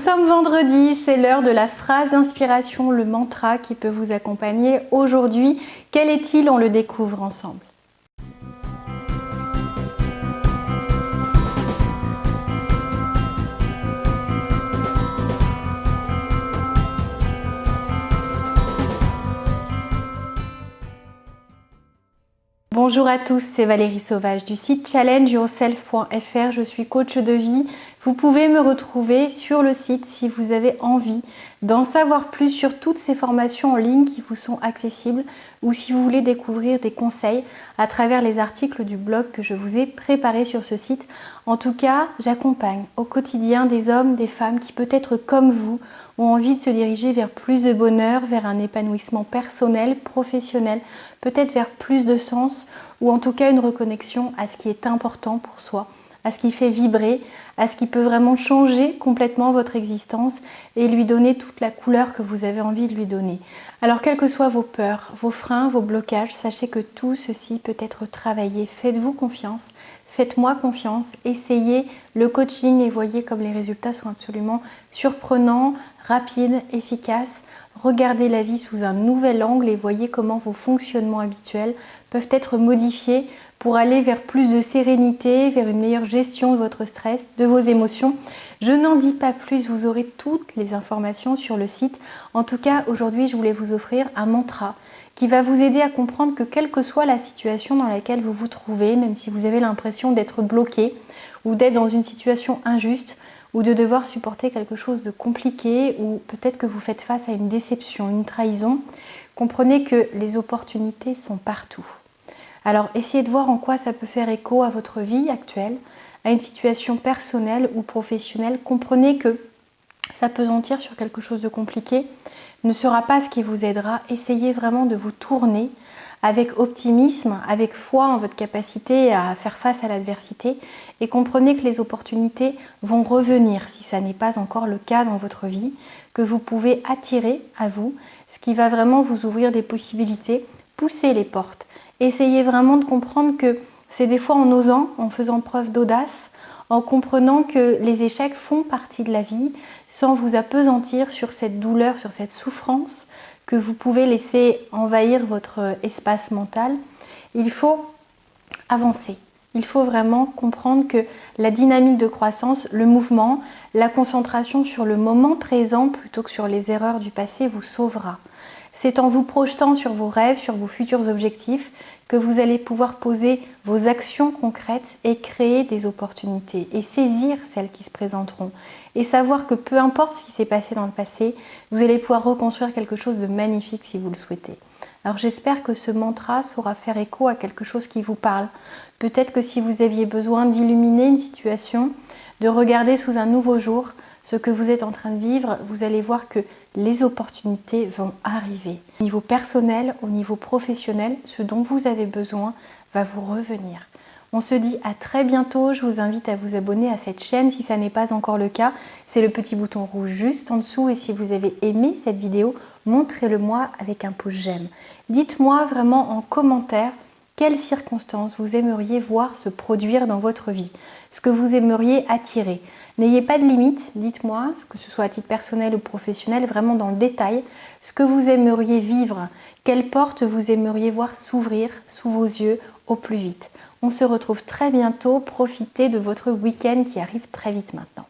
sommes vendredi, c'est l'heure de la phrase d'inspiration, le mantra qui peut vous accompagner aujourd'hui. Quel est-il? On le découvre ensemble. Bonjour à tous, c'est Valérie Sauvage du site challengeyourself.fr. Je suis coach de vie. Vous pouvez me retrouver sur le site si vous avez envie d'en savoir plus sur toutes ces formations en ligne qui vous sont accessibles ou si vous voulez découvrir des conseils à travers les articles du blog que je vous ai préparés sur ce site. En tout cas, j'accompagne au quotidien des hommes, des femmes qui peut-être comme vous ont envie de se diriger vers plus de bonheur, vers un épanouissement personnel, professionnel, peut-être vers plus de sens ou en tout cas une reconnexion à ce qui est important pour soi, à ce qui fait vibrer, à ce qui peut vraiment changer complètement votre existence et lui donner toute la couleur que vous avez envie de lui donner. Alors quelles que soient vos peurs, vos freins, vos blocages, sachez que tout ceci peut être travaillé. Faites-vous confiance, faites-moi confiance, essayez le coaching et voyez comme les résultats sont absolument surprenants, rapides, efficaces. Regardez la vie sous un nouvel angle et voyez comment vos fonctionnements habituels peuvent être modifiés pour aller vers plus de sérénité, vers une meilleure gestion de votre stress, de vos émotions. Je n'en dis pas plus, vous aurez toutes les informations sur le site. En tout cas, aujourd'hui, je voulais vous offrir un mantra qui va vous aider à comprendre que quelle que soit la situation dans laquelle vous vous trouvez, même si vous avez l'impression d'être bloqué ou d'être dans une situation injuste, ou de devoir supporter quelque chose de compliqué, ou peut-être que vous faites face à une déception, une trahison, comprenez que les opportunités sont partout. Alors essayez de voir en quoi ça peut faire écho à votre vie actuelle, à une situation personnelle ou professionnelle. Comprenez que s'appesantir sur quelque chose de compliqué ne sera pas ce qui vous aidera. Essayez vraiment de vous tourner avec optimisme, avec foi en votre capacité à faire face à l'adversité et comprenez que les opportunités vont revenir si ça n'est pas encore le cas dans votre vie, que vous pouvez attirer à vous, ce qui va vraiment vous ouvrir des possibilités, pousser les portes. Essayez vraiment de comprendre que c'est des fois en osant, en faisant preuve d'audace, en comprenant que les échecs font partie de la vie, sans vous appesantir sur cette douleur, sur cette souffrance, que vous pouvez laisser envahir votre espace mental. Il faut avancer. Il faut vraiment comprendre que la dynamique de croissance, le mouvement, la concentration sur le moment présent plutôt que sur les erreurs du passé vous sauvera. C'est en vous projetant sur vos rêves, sur vos futurs objectifs, que vous allez pouvoir poser vos actions concrètes et créer des opportunités et saisir celles qui se présenteront. Et savoir que peu importe ce qui s'est passé dans le passé, vous allez pouvoir reconstruire quelque chose de magnifique si vous le souhaitez. Alors j'espère que ce mantra saura faire écho à quelque chose qui vous parle. Peut-être que si vous aviez besoin d'illuminer une situation, de regarder sous un nouveau jour ce que vous êtes en train de vivre, vous allez voir que les opportunités vont arriver. Au niveau personnel, au niveau professionnel, ce dont vous avez besoin va vous revenir. On se dit à très bientôt, je vous invite à vous abonner à cette chaîne si ça n'est pas encore le cas. C'est le petit bouton rouge juste en dessous et si vous avez aimé cette vidéo, montrez-le moi avec un pouce j'aime. Dites-moi vraiment en commentaire quelles circonstances vous aimeriez voir se produire dans votre vie, ce que vous aimeriez attirer. N'ayez pas de limite, dites-moi, que ce soit à titre personnel ou professionnel, vraiment dans le détail, ce que vous aimeriez vivre, quelles portes vous aimeriez voir s'ouvrir sous vos yeux au plus vite. On se retrouve très bientôt, profitez de votre week-end qui arrive très vite maintenant.